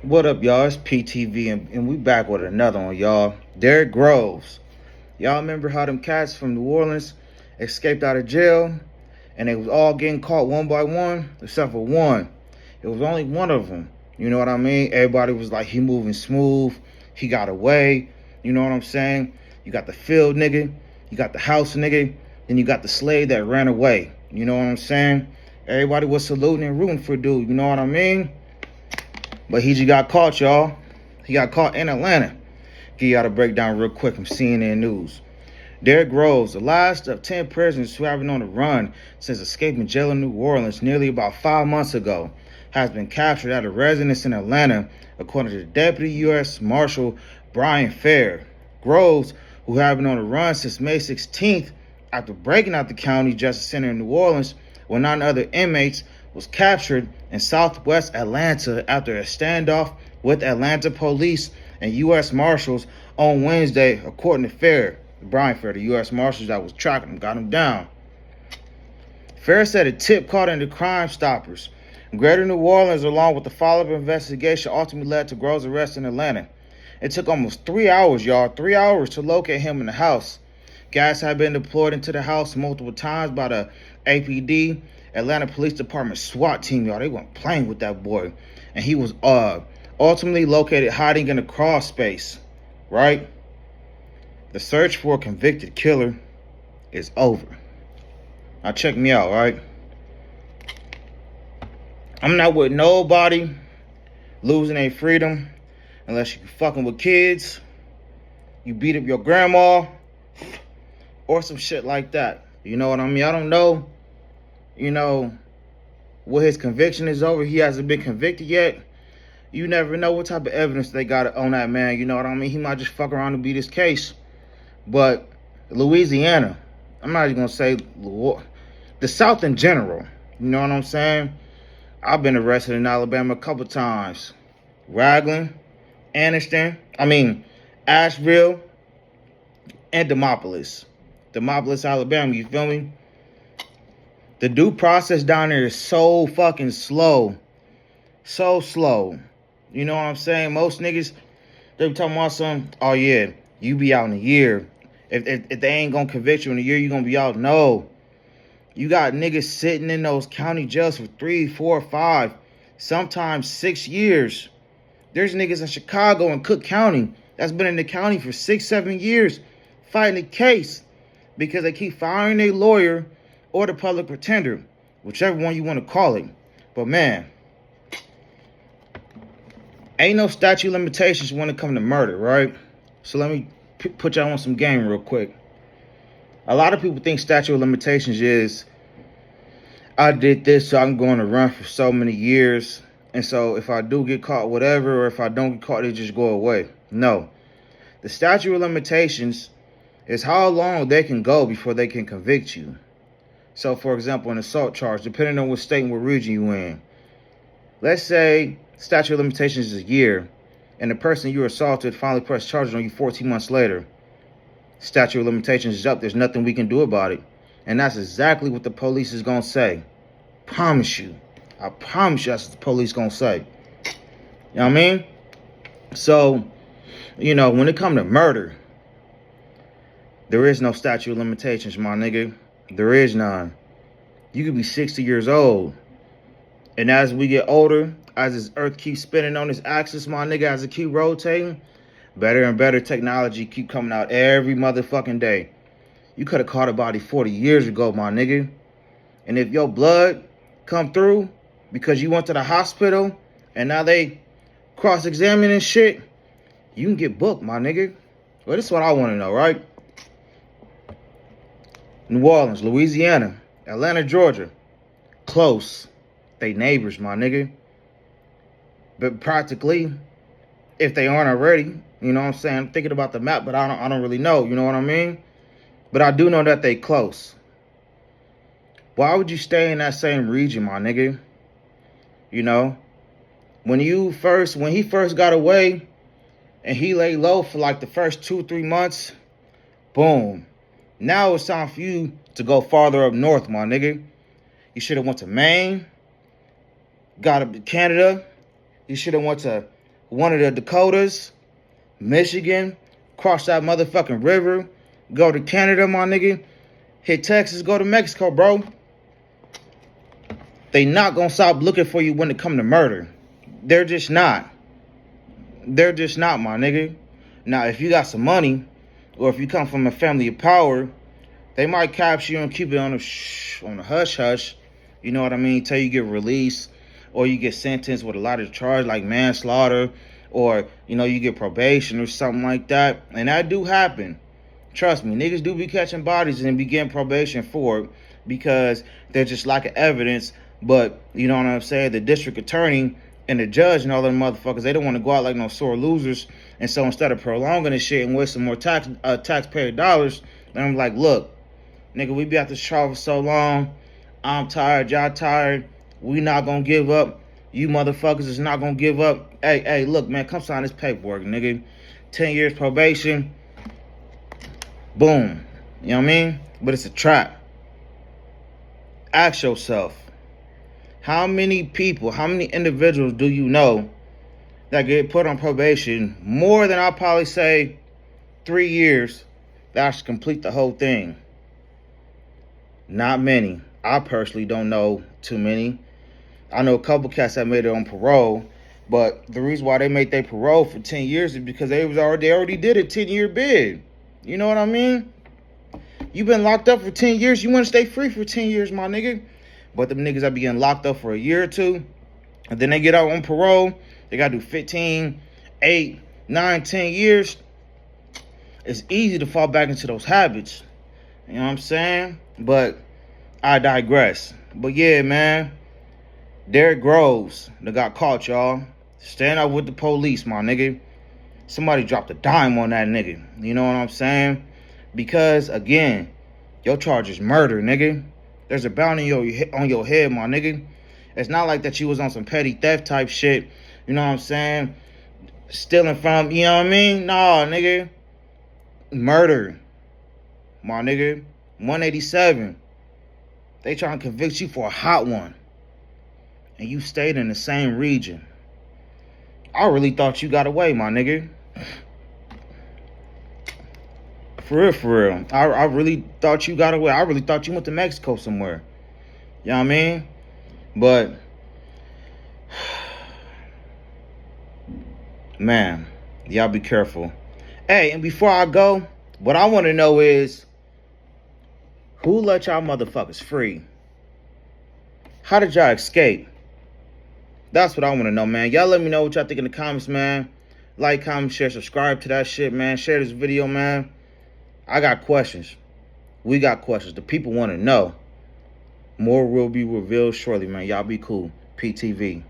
What up, y'all? It's PTV, and we back with another one, y'all. Derrick Groves. Y'all remember how them cats from New Orleans escaped out of jail, and they was all getting caught one by one, except for one. It was only one of them. You know what I mean? Everybody was like, he moving smooth. He got away. You know what I'm saying? You got the field nigga. You got the house nigga. Then you got the slave that ran away. You know what I'm saying? Everybody was saluting and rooting for dude. You know what I mean? But he just got caught, y'all. He got caught in Atlanta. Give y'all a breakdown real quick from CNN News. Derrick Groves, the last of 10 prisoners who have been on the run since escaping jail in New Orleans nearly about 5 months ago, has been captured at a residence in Atlanta, according to Deputy U.S. Marshal Brian Fair. Groves, who have been on the run since May 16th after breaking out the county justice center in New Orleans with 9 other inmates, was captured in southwest Atlanta after a standoff with Atlanta police and U.S. Marshals on Wednesday, according to Brian Fair, the U.S. Marshals that was tracking him, got him down. Fair said a tip caught into Crime Stoppers Greater New Orleans, along with the follow-up investigation, ultimately led to Groves' arrest in Atlanta. It took almost 3 hours, y'all, 3 hours to locate him in the house. Guys had been deployed into the house multiple times by the APD, Atlanta Police Department SWAT team, y'all. They weren't playing with that boy. And he was ultimately located hiding in a crawl space, right? The search for a convicted killer is over. Now check me out, right? I'm not with nobody losing their freedom unless you fucking with kids, you beat up your grandma, or some shit like that. You know what I mean? I don't know, what his conviction is over. He hasn't been convicted yet. You never know what type of evidence they got on that man. You know what I mean? He might just fuck around and beat his case. But Louisiana, I'm not even going to say the South in general. You know what I'm saying? I've been arrested in Alabama a couple times. Raglan, Asheville, and Demopolis, Alabama, you feel me? The due process down there is so fucking slow. So slow. You know what I'm saying? Most niggas, they be talking about something, oh yeah, you be out in a year. If they ain't gonna convict you in a year, you gonna be out. No. You got niggas sitting in those county jails for 3, 4, 5, sometimes 6 years. There's niggas in Chicago and Cook County that's been in the county for 6, 7 years fighting a case because they keep firing their lawyer or the public pretender, whichever one you want to call it. But man, ain't no statute of limitations when it comes to murder, right? So let me put y'all on some game real quick. A lot of people think statute of limitations is, I did this, so I'm going to run for so many years. And so if I do get caught, whatever, or if I don't get caught, they just go away. No. The statute of limitations is how long they can go before they can convict you. So, for example, an assault charge, depending on what state and what region you in. Let's say statute of limitations is a year, and the person you assaulted finally pressed charges on you 14 months later. Statute of limitations is up. There's nothing we can do about it. And that's exactly what the police is going to say. Promise you. I promise you that's what the police going to say. You know what I mean? So, when it comes to murder, there is no statute of limitations, my nigga. There is none. You could be 60 years old. And as we get older, as this earth keeps spinning on its axis, my nigga, as it keep rotating, better and better technology keep coming out every motherfucking day. You could have caught a body 40 years ago, my nigga. And if your blood come through because you went to the hospital and now they cross-examining shit, you can get booked, my nigga. Well, this is what I want to know, right? New Orleans, Louisiana, Atlanta, Georgia. Close. They neighbors, my nigga. But practically, if they aren't already, you know what I'm saying? I'm thinking about the map, but I don't really know, you know what I mean? But I do know that they close. Why would you stay in that same region, my nigga? When he first got away and he lay low for like the first 2-3 months, boom. Now it's time for you to go farther up north, my nigga. You should have went to Maine, got up to Canada. You should have went to one of the Dakotas, Michigan, cross that motherfucking river, go to Canada, my nigga, hit Texas, go to Mexico, bro. They not gonna stop looking for you when it come to murder. They're just not. They're just not, my nigga. Now, if you got some money, or if you come from a family of power, they might capture you and keep it on a hush hush. You know what I mean? Till you get released, or you get sentenced with a lot of charges like manslaughter, or you get probation or something like that. And that do happen. Trust me, niggas do be catching bodies and be getting probation for it because they're just lacking evidence. But you know what I'm saying? The district attorney and the judge and all them motherfuckers, they don't want to go out like no sore losers. And so instead of prolonging this shit and wasting more taxpayer dollars, then I'm like, look, nigga, we be at this trial for so long. I'm tired, y'all tired. We not gonna give up. You motherfuckers is not gonna give up. Hey, look, man, come sign this paperwork, nigga. 10 years probation. Boom. You know what I mean? But it's a trap. Ask yourself, how many people, how many individuals do you know that get put on probation more than I'll probably say 3 years that actually complete the whole thing? Not many. I personally don't know too many. I know a couple cats that made it on parole, but the reason why they made their parole for 10 years is because they already did a 10-year bid. You know what I mean? You been locked up for 10 years. You want to stay free for 10 years, my nigga. But them niggas that be getting locked up for a year or two, and then they get out on parole, they got to do 15, 8, 9, 10 years. It's easy to fall back into those habits. You know what I'm saying? But I digress. But yeah, man. Derrick Groves that got caught, y'all. Stand up with the police, my nigga. Somebody dropped a dime on that nigga. You know what I'm saying? Because, again, your charge is murder, nigga. There's a bounty on your head, my nigga. It's not like that you was on some petty theft type shit. You know what I'm saying? Stealing from, you know what I mean? Nah, nigga. Murder, my nigga. 187. They trying to convict you for a hot one. And you stayed in the same region. I really thought you got away, my nigga. For real. I really thought you got away. I really thought you went to Mexico somewhere. You know what I mean? But, man, y'all be careful. Hey, and before I go, what I want to know is, who let y'all motherfuckers free? How did y'all escape? That's what I want to know, man. Y'all let me know what y'all think in the comments, man. Like, comment, share, subscribe to that shit, man. Share this video, man. I got questions. We got questions. The people want to know. More will be revealed shortly, man. Y'all be cool. PTV.